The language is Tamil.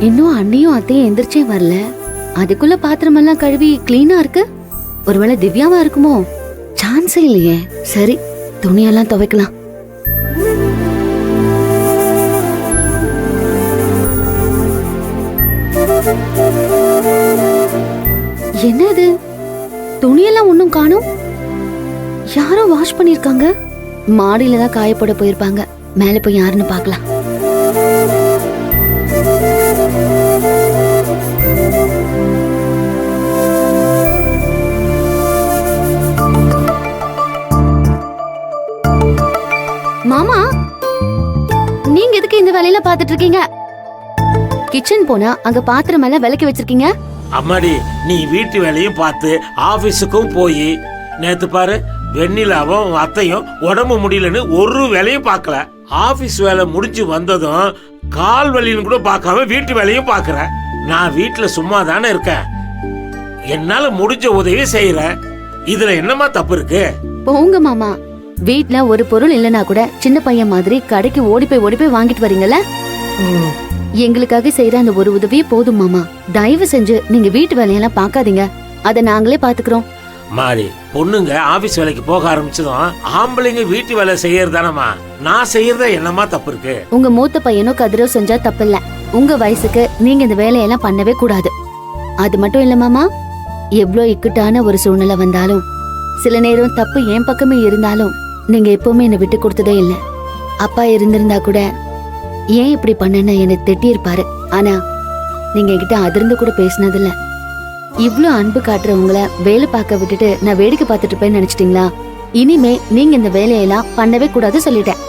இன்னும் அண்ணியும் அத்தையும் எந்திரிச்சே வரல. அதுக்குள்ள பாத்திரம் எல்லாம் கழுவி கிளீனா இருக்கு. ஒருவேளை திவ்யாவா இருக்குமோ? சான்ஸே இல்லையே. சரி, துணியெல்லாம் துவைக்கலாம். என்னது, துணியெல்லாம் ஒன்னும் காணோம். யாரோ வாஷ் பண்ணிருக்காங்க. மாடியில தான் காயப்போட போயிருப்பாங்க. மேல போய் யாருன்னு பார்க்கலாம். மாமா, நீங்க எதுக்கு இந்த வேலையில பாத்துட்டு இருக்கீங்க? கிச்சன் போனா அங்க பாத்திரம் எல்லாம் விளக்கி வச்சிருக்கீங்க. அம்மாடி, நீ வீட்டு வேலையும் பார்த்து ஆபீஸுக்கும் போய் நேத்து பாரு, வெண்ணிலாவும் அத்தையும் உடம்பு முடியலன்னு ஒரு வேலையும் பார்க்கல. ஆபீஸ் வேலை முடிஞ்சு வந்ததும் கால் வலின்னு கூட பார்க்காம வீட்டு வேலையும் பார்க்கற. நான் வீட்டுல சும்மா தானே இருக்கேன். என்னால முடிஞ்ச உதவி செய்யறேன். இதுல என்னமா தப்பு இருக்கு? போங்க மாமா. வீட்ல ஒரு பொருள் இல்லனா கூட சின்ன பையன் மாதிரி கடைக்கு ஓடி போய் வாங்கிட்டு வரீங்கல்ல. எங்களுக்காக செய்யற அந்த ஒரு உதவியே போதும் மாமா. தயவு செஞ்சு நீங்க வீட்டு வேலையெல்லாம் பார்க்காதீங்க. அத நாங்களே பாத்துக்கிறோம். மாறி, பொண்ணுங்க ஆபீஸ் வேலைக்கு போக ஆரம்பிச்சதும் ஆம்பளைங்க வீட்டு வேலை செய்யறதானமா. நான் செய்யறத என்னமா தப்பு இருக்கு? உங்க மூத்த பையனோ கதிரோ செஞ்சா தப்பு இல்ல. உங்க வயசுக்கு நீங்க இந்த வேலையெல்லாம் பண்ணவே கூடாது. அது மட்டும் இல்ல மாமா, எவ்வளவு இக்கட்டான ஒரு சூழ்நிலை வந்தாலும், சில நேரம் தப்பு என் பக்கமே இருந்தாலும் நீங்க எப்பவுமே என்ன விட்டு கொடுத்ததே இல்ல. அப்பா இருந்திருந்தா கூட ஏன் இப்படி பண்ணன்னு என்ன திட்டி இருப்பாரு. ஆனா நீங்க என்கிட்ட அதிர்ந்து கூட பேசினதில்ல. இவ்ளோ அன்பு காட்டுறவங்கள வேலை பார்க்க விட்டுட்டு நான் வேடிக்கை பார்த்துட்டு இருப்பேன்னு நினைச்சிட்டீங்களா? இனிமே நீங்க இந்த வேலையெல்லாம் பண்ணவே கூடாது சொல்லிட்டேன்.